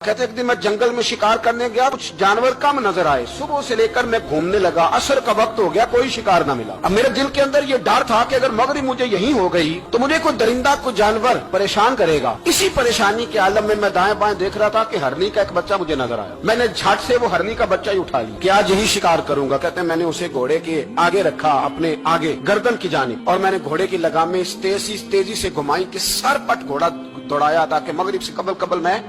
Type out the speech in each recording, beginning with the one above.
कहते एक दिन मैं जंगल में शिकार करने गया, कुछ जानवर कम नजर आए। सुबह से लेकर मैं घूमने लगा, असर का वक्त हो गया, कोई शिकार न मिला। अब मेरे दिल के अंदर ये डर था कि अगर मगरिब मुझे यहीं हो गई तो मुझे कोई दरिंदा, कोई जानवर परेशान करेगा। इसी परेशानी के आलम में मैं दाएं बाएं देख रहा था कि हरनी का एक बच्चा मुझे नजर आया। मैंने झट से वो हरनी का बच्चा ही उठा लिया कि आज यही शिकार करूंगा। कहते हैं मैंने उसे घोड़े के आगे रखा, अपने आगे गर्दन की जानिब, और मैंने घोड़े की लगामें इस तेजी से घुमाई कि सर पट घोड़ा दौड़ाया ताकि मगरिब से कबल मैं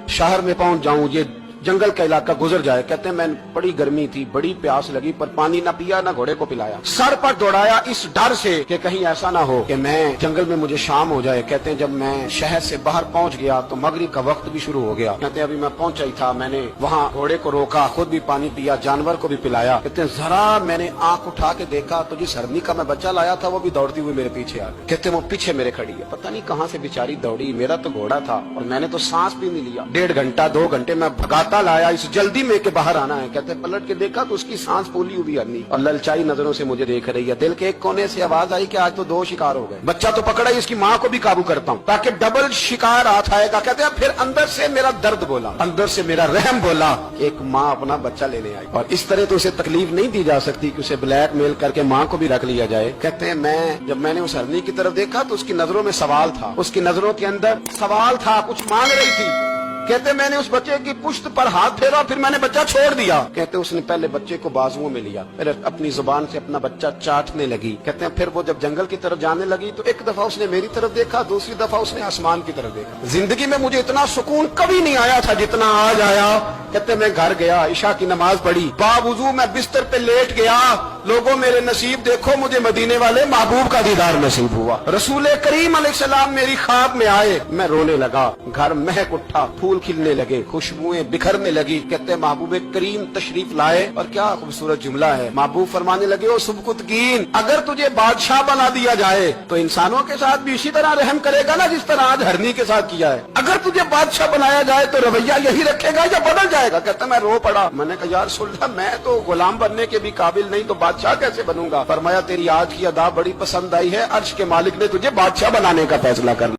शहर में पहुंच जाऊं, ये जंगल का इलाका गुजर जाए। कहते हैं मैं बड़ी गर्मी थी, बड़ी प्यास लगी, पर पानी ना पिया ना घोड़े को पिलाया। सर पर दौड़ाया इस डर से कि कहीं ऐसा ना हो कि मैं जंगल में मुझे शाम हो जाए। कहते हैं जब मैं शहर से बाहर पहुंच गया तो मगरिब का वक्त भी शुरू हो गया। कहते हैं अभी मैं पहुंचा ही था, मैंने वहाँ घोड़े को रोका, खुद भी पानी पिया, जानवर को भी पिलाया। कहते हैं जरा मैंने आंख उठा के देखा तो जिस हरनी का मैं बच्चा लाया था वो भी दौड़ती हुई मेरे पीछे आ गई। कहते वो पीछे मेरे खड़ी है, पता नहीं कहाँ से बेचारी दौड़ी। मेरा तो घोड़ा था और मैंने तो सांस भी नहीं लिया। 1.5 घंटा 2 घंटे मैं भगाता लाया इस जल्दी में के बाहर आना है। कहते पलट के देखा तो उसकी सांस फूली हुई हरनी और ललचाई नजरों से मुझे देख रही है। दिल के एक कोने से आवाज आई कि आज तो 2 शिकार हो गए। बच्चा तो पकड़ा ही, इसकी माँ को भी काबू करता हूँ ताकि डबल शिकार हाथ आएगा। कहते हैं फिर अंदर से मेरा दर्द बोला, अंदर से मेरा रहम बोला, एक माँ अपना बच्चा लेने आई। और इस तरह तो उसे तकलीफ नहीं दी जा सकती कि उसे ब्लैक मेल करके माँ को भी रख लिया जाए। कहते हैं जब मैंने उस हरनी की तरफ देखा तो उसकी नजरों में सवाल था, उसकी नजरों के अंदर सवाल था, कुछ मांग रही थी। कहते मैंने उस बच्चे की पुश्त पर हाथ फेरा, फिर मैंने बच्चा छोड़ दिया। कहते उसने पहले बच्चे को बाजुओं में लिया, फिर अपनी जुबान से अपना बच्चा चाटने लगी। कहते हैं फिर वो जब जंगल की तरफ जाने लगी तो एक दफा उसने मेरी तरफ देखा, दूसरी दफा उसने आसमान की तरफ देखा। जिंदगी में मुझे इतना सुकून कभी नहीं आया था जितना आज आया। कहते मैं घर गया, इशा की नमाज पढ़ी, बावजूद मैं बिस्तर पे लेट गया। लोगों मेरे नसीब देखो, मुझे मदीने वाले महबूब का दीदार नसीब हुआ। रसूल करीम अलैहिस्सलाम मेरी ख्वाब में आए, मैं रोने लगा। घर महक उठा, फूल खिलने लगे, खुशबुएं बिखरने लगी। कहते हैं महबूब करीम तशरीफ लाए और क्या खूबसूरत जुमला है। महबूब फरमाने लगे ओ सुबकुतगीन, अगर तुझे बादशाह बना दिया जाए तो इंसानों के साथ भी इसी तरह रहम करेगा ना जिस तरह आज हरनी के साथ किया है। अगर तुझे बादशाह बनाया जाए तो रवैया यही रखेगा या बदल जाएगा। कहता मैं रो पड़ा, मैंने कहा यार सुल्तान मैं तो गुलाम बनने के भी काबिल नहीं, तो बादशाह कैसे बनूंगा। फरमाया तेरी आज की अदा बड़ी पसंद आई है, अर्श के मालिक ने तुझे बादशाह बनाने का फैसला कर